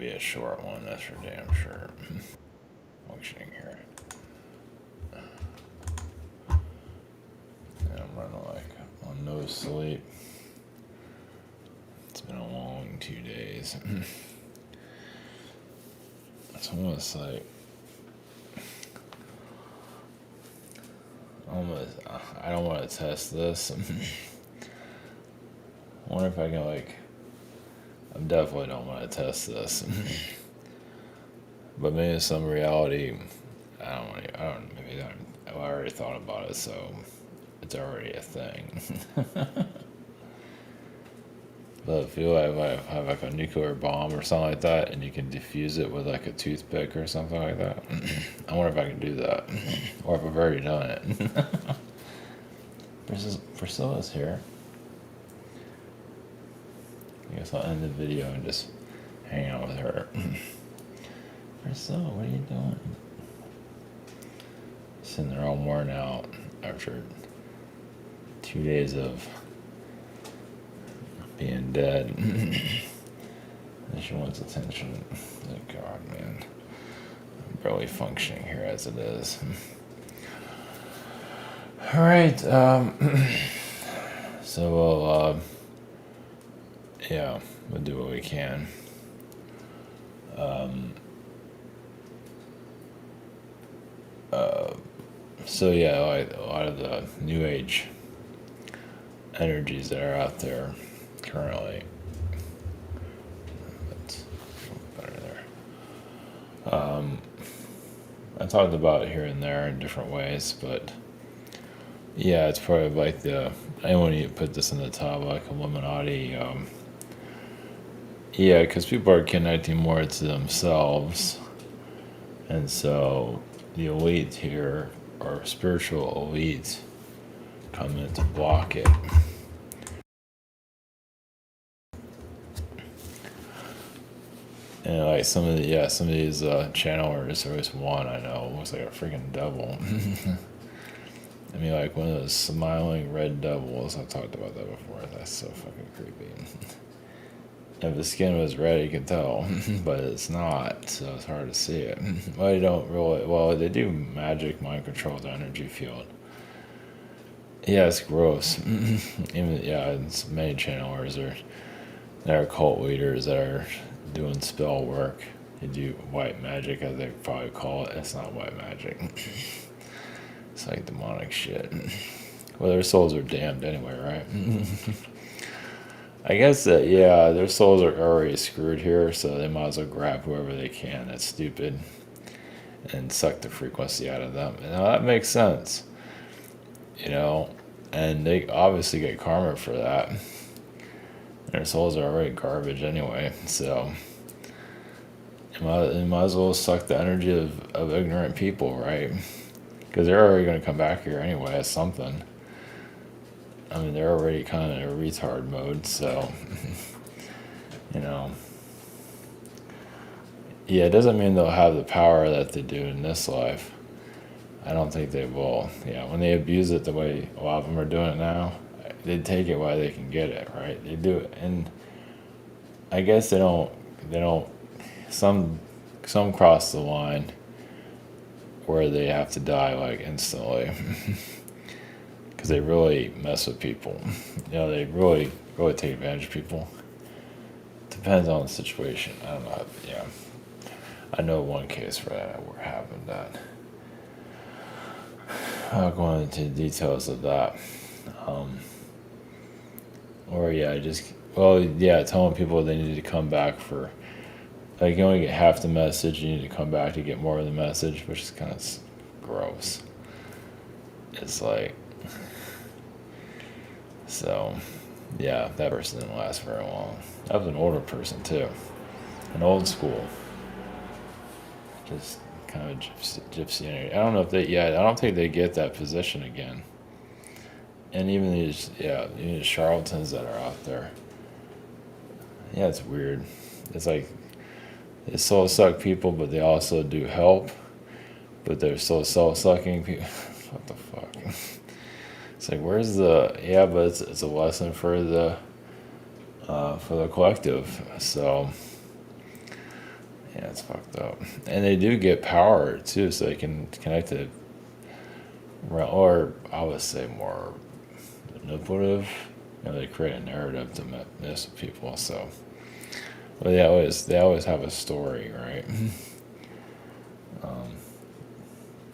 be a short one, that's for damn sure. Functioning here. And I'm running like on no sleep. It's been a long 2 days. It's almost like I don't want to test this. I wonder if I can I definitely don't want to test this. But maybe some reality, maybe I already thought about it, so it's already a thing. But if you have like a nuclear bomb or something like that, and you can defuse it with like a toothpick or something like that, I wonder if I can do that, or if I've already done it. Priscilla's here. I guess I'll end the video and just hang out with her. Priscilla, what are you doing? Sitting there all worn out after 2 days of being dead. And she wants attention. Oh God, man. I'm barely functioning here as it is. Alright, so we'll do what we can. So yeah, like a lot of the new age energies that are out there currently. That's better there. I talked about it here and there in different ways, but yeah, it's probably like I want to put this in the top, like Illuminati. Yeah, because people are connecting more to themselves, and so the elite here, or spiritual elite, come in to block it. And like some of these channelers, there was one I know looks like a freaking devil. I mean, like one of those smiling red devils. I've talked about that before. That's so fucking creepy. If the skin was red, you could tell, but it's not, so it's hard to see it. Well, they don't really. Well, they do magic mind control the energy field. Yeah, it's gross. Even it's many channelers there are cult leaders that are doing spell work. They do white magic, as they probably call it. It's not white magic. It's like demonic shit. Well, their souls are damned anyway, right? I guess that, their souls are already screwed here, so they might as well grab whoever they can that's stupid and suck the frequency out of them. And now that makes sense, and they obviously get karma for that. Their souls are already garbage anyway, so you might as well suck the energy of ignorant people, right? Because they're already going to come back here anyway as something. I mean, they're already kind of in a retard mode, so, Yeah, it doesn't mean they'll have the power that they do in this life. I don't think they will. Yeah, when they abuse it the way a lot of them are doing it now, they take it while they can get it, right? They do it, and I guess they don't, some cross the line where they have to die, like, instantly. Because they really mess with people. They really, really take advantage of people. Depends on the situation. I don't know. I know one case where that happened that. I'll go into the details of that. Telling people they need to come back for, like, you only get half the message, you need to come back to get more of the message, which is kind of gross. It's like, so, yeah, that person didn't last very long. That was an older person, too. An old school. Just kind of gypsy energy. I don't know if I don't think they get that position again. And even these charlatans that are out there. Yeah, it's weird. It's like, they soul suck people, but they also do help. But they're so soul-sucking people. What the fuck? It's like, where's but it's a lesson for the collective. So, Yeah, it's fucked up. And they do get power too, so they can connect to, or I would say more manipulative. They create a narrative to mess with people. So, but they always have a story, right?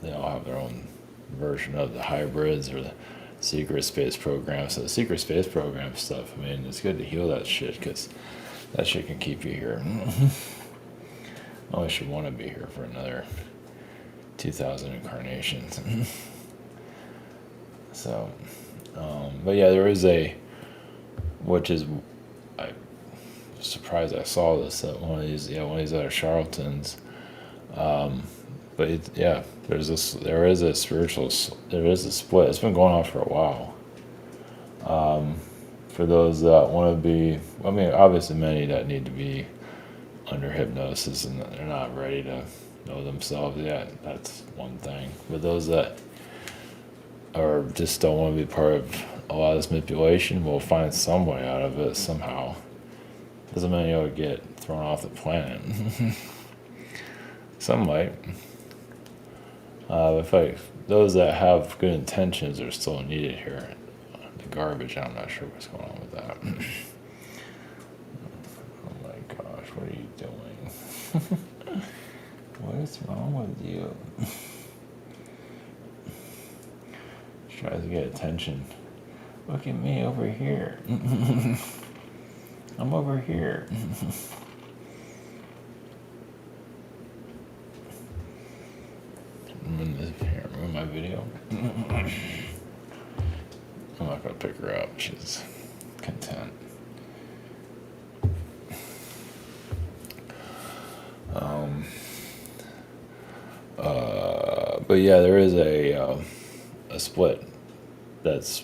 They all have their own version of the hybrids or the secret space program. So the secret space program stuff, I mean, it's good to heal that shit because that shit can keep you here. I always should want to be here for another 2,000 incarnations. So, but yeah, there is which is, I was surprised I saw this at one of these other charlatans. But there is a split. It's been going on for a while. For those that want to be, I mean, obviously many that need to be under hypnosis and they're not ready to know themselves yet. That's one thing. But those that are just don't want to be part of a lot of this manipulation will find some way out of it somehow. Doesn't mean you'll get thrown off the planet. Some might. Those that have good intentions are still needed here. The garbage, I'm not sure what's going on with that. Oh my gosh, what are you doing? What is wrong with you? Tries to get attention. Look at me over here. I'm over here. Ruin my video. I'm not gonna pick her up. She's content. But yeah, there is a split that's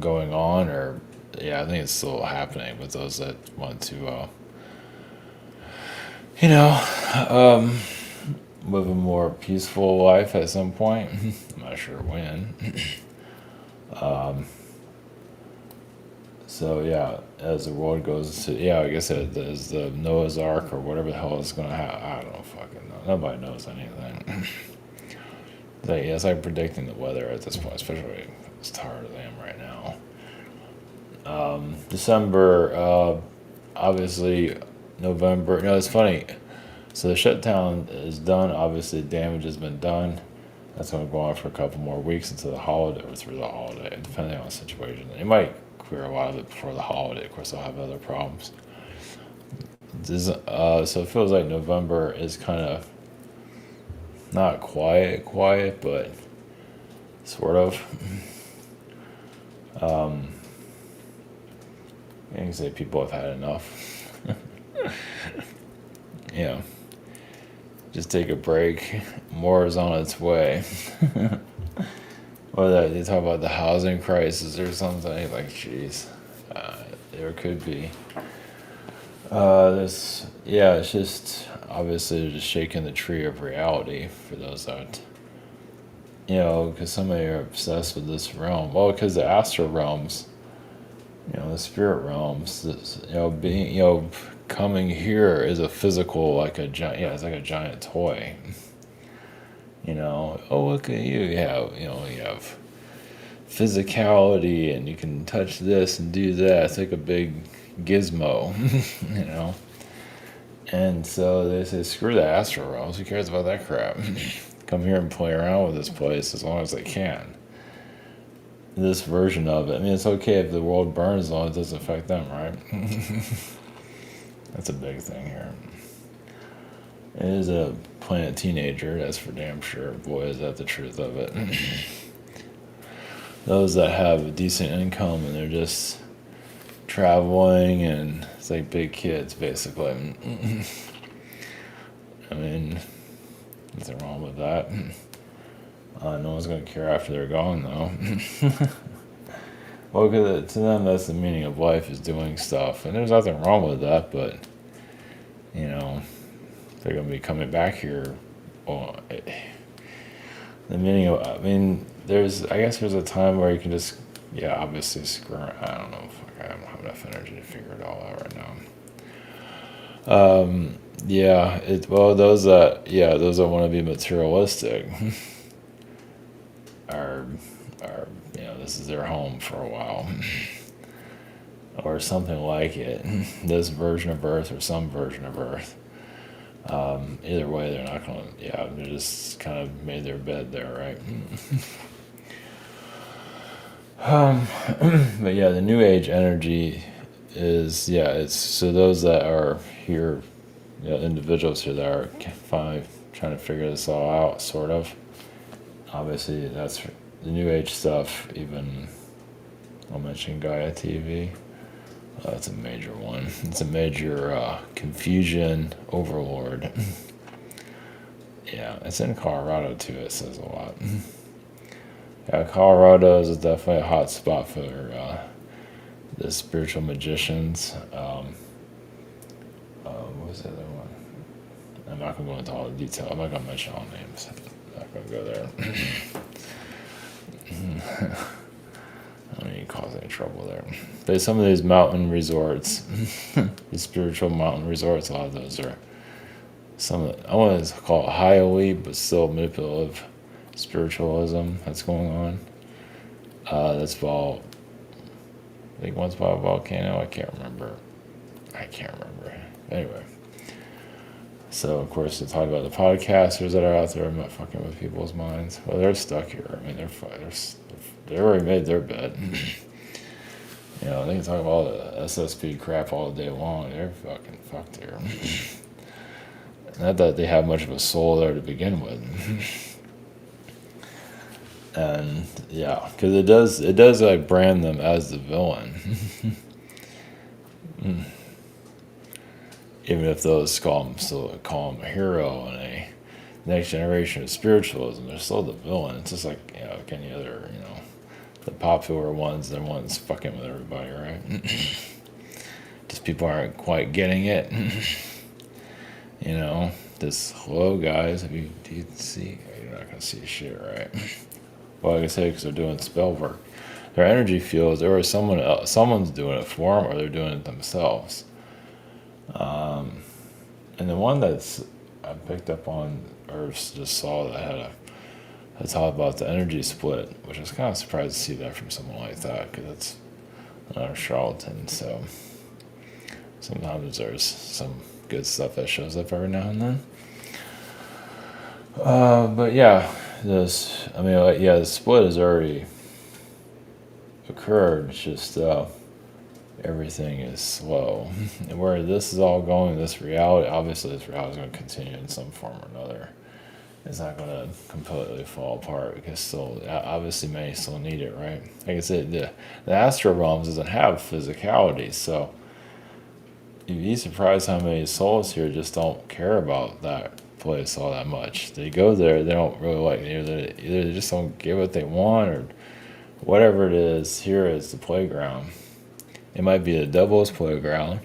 going on, or I think it's still happening with those that want to, live a more peaceful life at some point. I'm not sure when. So as the world goes to I guess as the Noah's Ark or whatever the hell is gonna happen. I don't fucking know. Nobody knows anything. It's like predicting the weather at this point, especially as tired as I am right now. December, obviously November. No, it's funny. So the shutdown is done. Obviously, damage has been done. That's going to go on for a couple more weeks until the holiday, or through the holiday, depending on the situation. It might clear a lot of it before the holiday. Of course, I'll have other problems. So it feels like November is kind of not quiet, but sort of. I can say people have had enough. Just take a break. More is on its way. Or that they talk about the housing crisis or something. Like, jeez, there could be. It's just obviously just shaking the tree of reality for those that, because somebody are obsessed with this realm. Well, because the astral realms, the spirit realms, being, coming here is a physical, like a giant, it's like a giant toy. Oh, look at you. You have physicality and you can touch this and do that. It's like a big gizmo, And so they say, screw the astral realms. Who cares about that crap? Come here and play around with this place as long as they can. This version of it. I mean, it's okay if the world burns as long as it doesn't affect them, right? That's a big thing here. It is a planet teenager, that's for damn sure. Boy, is that the truth of it. Those that have a decent income and they're just traveling and it's like big kids, basically. I mean, nothing wrong with that. No one's going to care after they're gone, though. Well, because to them, that's the meaning of life, is doing stuff. And there's nothing wrong with that, but, they're going to be coming back here. Well, the meaning of, I guess there's a time where you can just, obviously screw, I don't know, I don't have enough energy to figure it all out right Yeah, those that want to be materialistic are this is their home for a while. Or something like it. This version of Earth or some version of Earth. Either way, they're not going to, they're just kind of made their bed there, right? But yeah, the New Age energy is, it's so those that are here, individuals here that are finally trying to figure this all out, sort of. Obviously, that's the New Age stuff, even, I'll mention Gaia TV. That's a major one. It's a major confusion overlord. Yeah, it's in Colorado too, it says a lot. Yeah, Colorado is definitely a hot spot for the spiritual magicians. What was the other one? I'm not going to go into all the detail. I'm not going to mention all names. I'm not going to go there. I don't need to cause any trouble there. But some of these mountain resorts, these spiritual mountain resorts, a lot of those are I want to call it high elite, but still manipulative spiritualism that's going on. That's I think one's by a volcano. I can't remember. Anyway. So, of course, to talk about the podcasters that are out there, I'm not fucking with people's minds. Well, they're stuck here. I mean, they already made their bed. They can talk about all the SSP crap all day long. They're fucking fucked here. Not that they have much of a soul there to begin with. And, because it does like brand them as the villain. Even if those still call him a hero and a next generation of spiritualism, they're still the villain. It's just like, like any other, the popular ones, they're ones fucking with everybody, right? Just people aren't quite getting it. This, hello guys, do you see? You're not going to see shit, right? Well, like I say, because they're doing spell work. Their energy fields, or someone's doing it for them, or they're doing it themselves. And the one I picked up on, or just saw that I talked about the energy split, which I was kind of surprised to see that from someone like that, because it's another charlatan. So sometimes there's some good stuff that shows up every now and then. But the split has already occurred. It's just everything is slow. And where this is all going, this reality is going to continue in some form or another. It's not going to completely fall apart because still, obviously, many still need it, right? Like I said, the astral realms doesn't have physicality, so you'd be surprised how many souls here just don't care about that place all that much. They go there, they don't really like it. Either they just don't get what they want, or whatever it is. Here is the playground. It might be the devil's playground.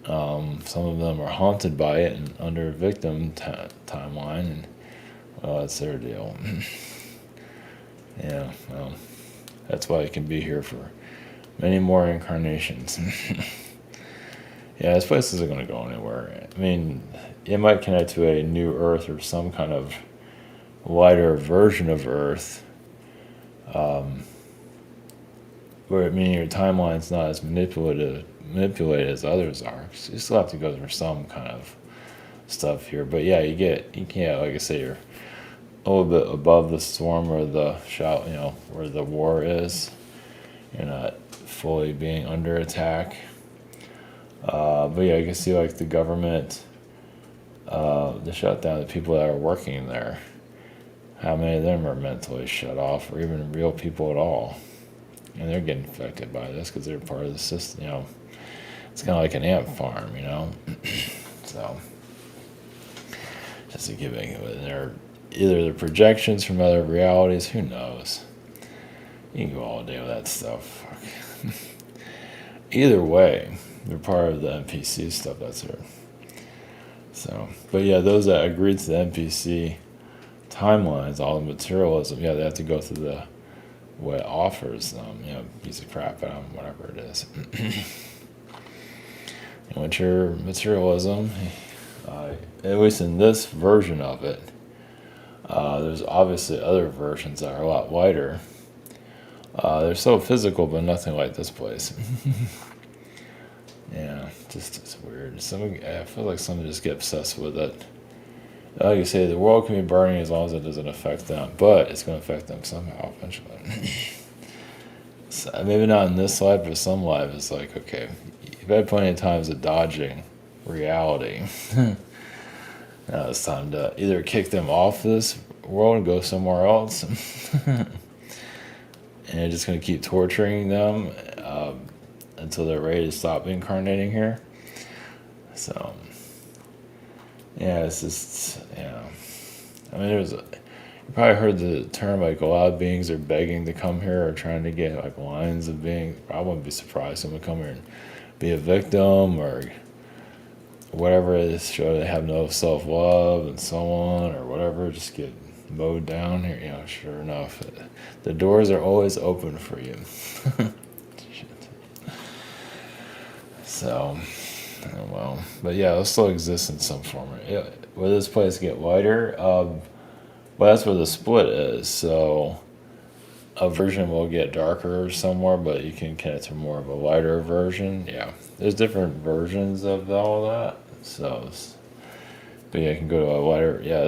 Some of them are haunted by it and under a victim timeline, and well, that's their deal. That's why it can be here for many more incarnations. This place isn't going to go anywhere. I mean, it might connect to a new Earth or some kind of lighter version of Earth, where your timeline's not as manipulated as others are. You still have to go through some kind of stuff here, but you can't, like I say, you're a little bit above the storm or the shout, where the war is. You're not fully being under attack. But you can see like the government, the shutdown, the people that are working there, how many of them are mentally shut off, or even real people at all. And they're getting affected by this because they're part of the system, It's kind of like an ant farm, So, just to give it, they're either the projections from other realities, who knows? You can go all day with that stuff. Either way, they're part of the NPC stuff that's here. So, but those that agreed to the NPC timelines, all the materialism, they have to go through what it offers them, piece of crap, whatever it is. Materialism, at least in this version of it, there's obviously other versions that are a lot wider. They're so physical, but nothing like this place. Yeah, just it's weird. I feel like some just get obsessed with it. Like you say, the world can be burning as long as it doesn't affect them, but it's going to affect them somehow eventually. So, maybe not in this life, but some life it's like, okay, you've had plenty of times of dodging reality. Now it's time to either kick them off this world and go somewhere else, and you're just going to keep torturing them until they're ready to stop incarnating here. So, yeah, it's just, I mean, you probably heard the term like a lot of beings are begging to come here or trying to get like lines of being. I wouldn't be surprised someone come here and be a victim or whatever it is, show they have no self love and so on or whatever, just get mowed down here. Sure enough, the doors are always open for you. So, oh well, but yeah, it'll still exist in some form. Will this place get wider? Well, that's where the split is. So, a version will get darker somewhere, but you can get to more of a lighter version. Yeah, there's different versions of all that. So, but yeah, you can go to a lighter. Yeah,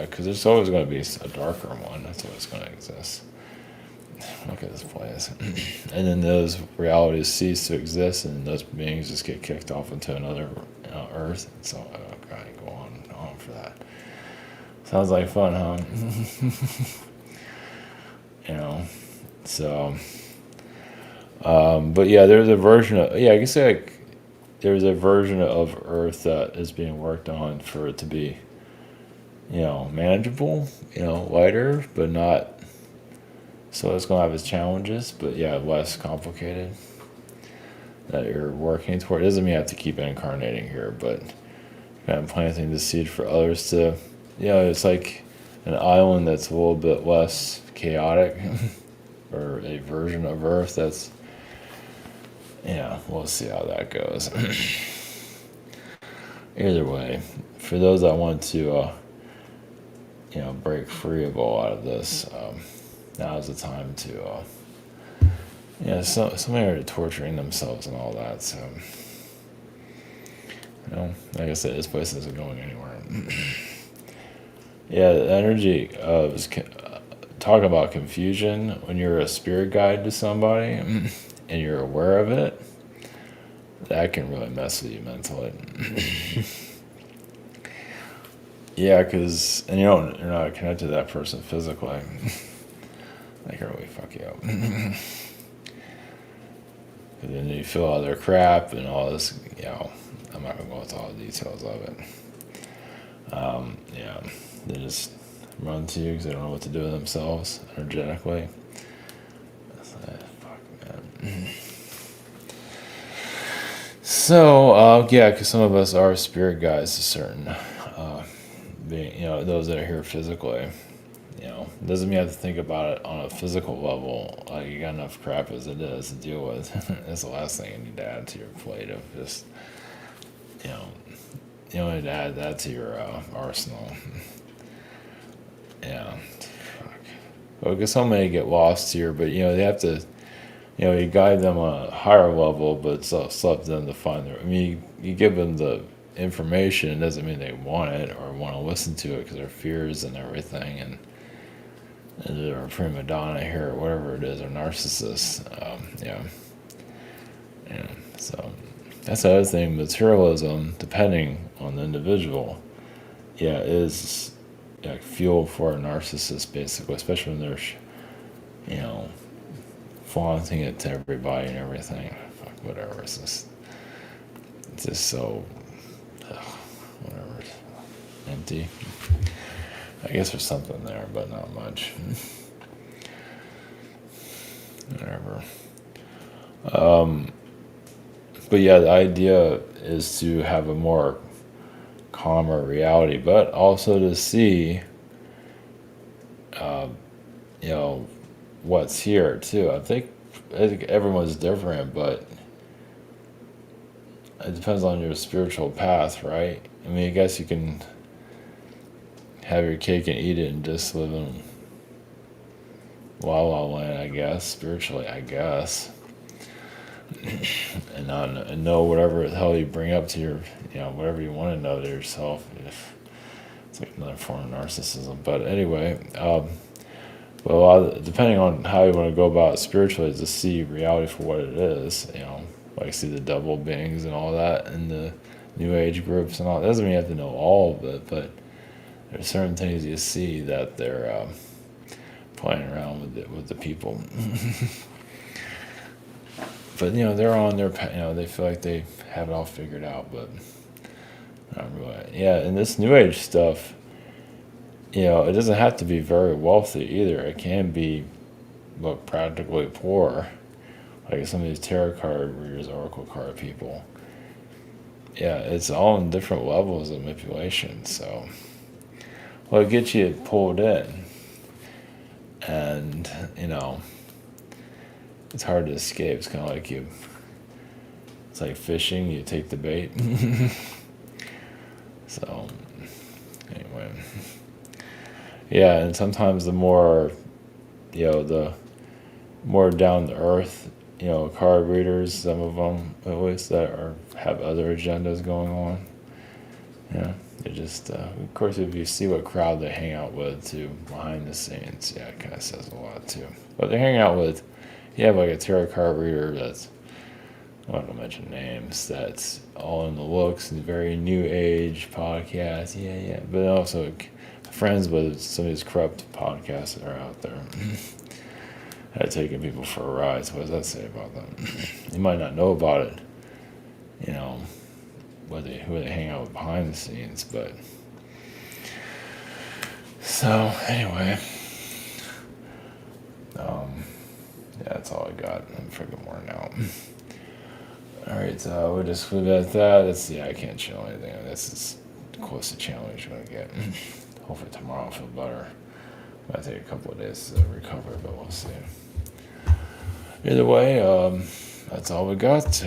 because there's always going to be a darker one. That's always going to exist. Look at this place. And then those realities cease to exist, and those beings just get kicked off into another Earth. So, oh God, go on for that. Sounds like fun, huh? So, but yeah, there's a version of, I can say like, there's a version of Earth that is being worked on for it to be, manageable, lighter, but not, so it's going to have its challenges, but yeah, less complicated that you're working toward. It doesn't mean you have to keep incarnating here, but kind of planting the seed for others to, it's like an island that's a little bit less chaotic, or a version of Earth that's, we'll see how that goes. Either way, for those that want to, break free of a lot of this, now is the time to, so many are torturing themselves and all that, so, like I said, this place isn't going anywhere. Yeah, the energy of talking about confusion when you're a spirit guide to somebody and you're aware of it, that can really mess with you mentally. Yeah, and you're not connected to that person physically. That can really fuck you up. And then you feel all their crap and all this, I'm not going to go into all the details of it. They just run to you because they don't know what to do with themselves energetically. Fuck, man. So, because some of us are spirit guides to certain being, those that are here physically. Doesn't mean you have to think about it on a physical level. Like, you got enough crap as it is to deal with. That's the last thing you need to add to your plate of just, you don't need to add that to your arsenal. Yeah, fuck. Well, because so many get lost here, but they have to, you guide them on a higher level, but it's up to them to find their. I mean, you give them the information. It doesn't mean they want it or want to listen to it because their fears and everything, and they're a prima donna here or whatever it is, or narcissist. So that's the other thing. Materialism, depending on the individual, is fuel for a narcissist, basically, especially when they're, flaunting it to everybody and everything. Fuck, whatever. It's just so, whatever, empty. I guess there's something there, but not much. Whatever. But yeah, the idea is to have a more calmer reality, but also to see, what's here too. I think everyone's different, but it depends on your spiritual path, right? I mean, I guess you can have your cake and eat it and just live in la la land, I guess, spiritually, I guess. And not and know whatever the hell you bring up to your, whatever you want to know to yourself. It's like another form of narcissism. But anyway, depending on how you want to go about it spiritually, is to see reality for what it is. Like see the double beings and all that, and the New Age groups and all. It doesn't mean you have to know all of it, but there's certain things you see that they're playing around with the people. But they're on their, they feel like they have it all figured out, but not really. Yeah, and this New Age stuff, it doesn't have to be very wealthy either. It can be, practically poor, like some of these tarot card readers, oracle card people. Yeah, it's all in different levels of manipulation. So, it gets you pulled in, and it's hard to escape. It's kind of like it's like fishing. You take the bait. So, anyway, yeah, and sometimes the more, the more down to earth, card readers, some of them at least that have other agendas going on. Yeah, they just, of course, if you see what crowd they hang out with too behind the scenes, yeah, it kind of says a lot too. But they hang out with. You have like a tarot card reader that's, I'm not gonna mention names, that's all in the looks and very new age podcast, yeah. But also friends with some of these corrupt podcasts that are out there. Taking people for a ride. So what does that say about them? You might not know about it, who they hang out with behind the scenes, but so anyway. Yeah, that's all I got. I'm freaking worn out. Alright, we'll just leave it at that. I can't channel anything. This is the closest challenge you're going to get. Hopefully tomorrow I'll feel better. It might take a couple of days to recover, but we'll see. Either way, that's all we got.